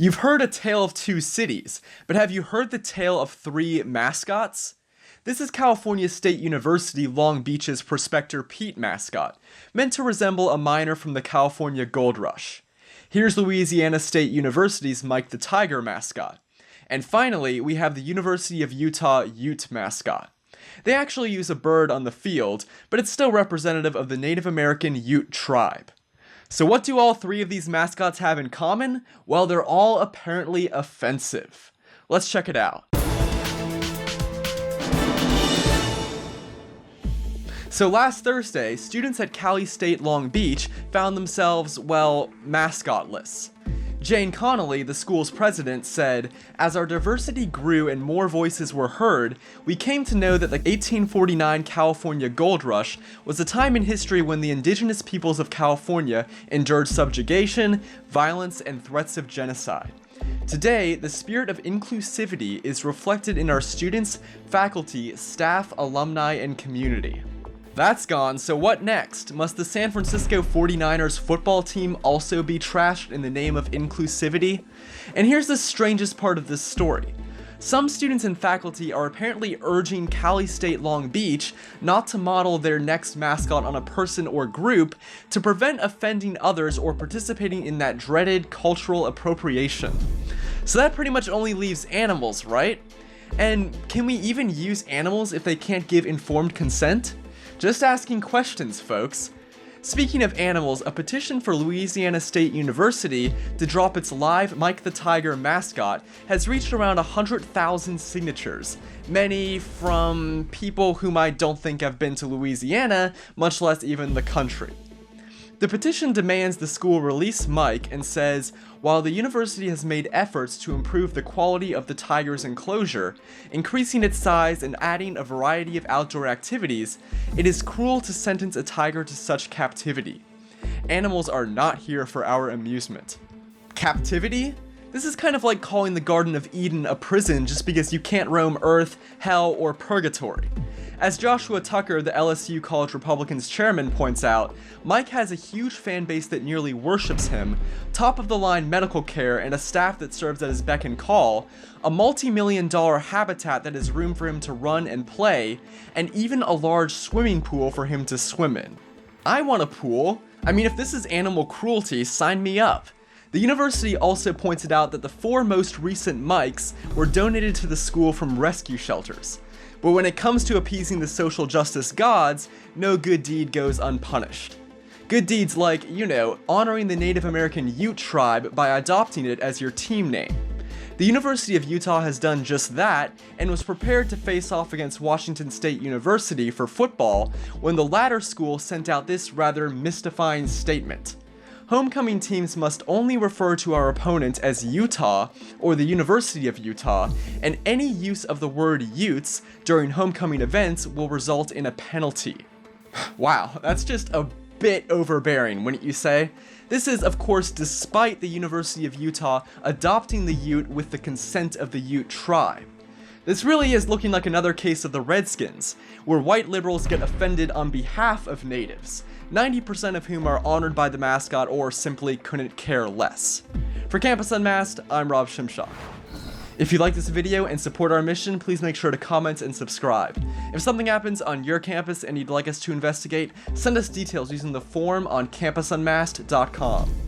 You've heard a tale of two cities, but have you heard the tale of three mascots? This is California State University Long Beach's Prospector Pete mascot, meant to resemble a miner from the California Gold Rush. Here's Louisiana State University's Mike the Tiger mascot. And finally, we have the University of Utah Ute mascot. They actually use a bird on the field, but it's still representative of the Native American Ute tribe. So what do all three of these mascots have in common? Well, they're all apparently offensive. Let's check it out. So last Thursday, students at Cali State Long Beach found themselves, well, mascotless. Jane Connolly, the school's president, said, "As our diversity grew and more voices were heard, we came to know that the 1849 California Gold Rush was a time in history when the indigenous peoples of California endured subjugation, violence, and threats of genocide. Today, the spirit of inclusivity is reflected in our students, faculty, staff, alumni, and community." That's gone, so what next? Must the San Francisco 49ers football team also be trashed in the name of inclusivity? And here's the strangest part of this story. Some students and faculty are apparently urging Cali State Long Beach not to model their next mascot on a person or group to prevent offending others or participating in that dreaded cultural appropriation. So that pretty much only leaves animals, right? And can we even use animals if they can't give informed consent? Just asking questions, folks. Speaking of animals, a petition for Louisiana State University to drop its live Mike the Tiger mascot has reached around 100,000 signatures, many from people whom I don't think have been to Louisiana, much less even the country. The petition demands the school release Mike and says, while the university has made efforts to improve the quality of the tiger's enclosure, increasing its size and adding a variety of outdoor activities, it is cruel to sentence a tiger to such captivity. Animals are not here for our amusement. Captivity? This is kind of like calling the Garden of Eden a prison just because you can't roam Earth, Hell, or Purgatory. As Joshua Tucker, the LSU College Republicans chairman, points out, Mike has a huge fan base that nearly worships him, top-of-the-line medical care and a staff that serves at his beck and call, a multi-million-dollar habitat that has room for him to run and play, and even a large swimming pool for him to swim in. I want a pool. I mean, if this is animal cruelty, sign me up. The university also pointed out that the four most recent mics were donated to the school from rescue shelters. But when it comes to appeasing the social justice gods, no good deed goes unpunished. Good deeds like, honoring the Native American Ute tribe by adopting it as your team name. The University of Utah has done just that and was prepared to face off against Washington State University for football when the latter school sent out this rather mystifying statement. Homecoming teams must only refer to our opponent as Utah or the University of Utah, and any use of the word Utes during homecoming events will result in a penalty. Wow, that's just a bit overbearing, wouldn't you say? This is, of course, despite the University of Utah adopting the Ute with the consent of the Ute tribe. This really is looking like another case of the Redskins, where white liberals get offended on behalf of natives, 90% of whom are honored by the mascot or simply couldn't care less. For Campus Unmasked, I'm Rob Shimshock. If you like this video and support our mission, please make sure to comment and subscribe. If something happens on your campus and you'd like us to investigate, send us details using the form on campusunmasked.com.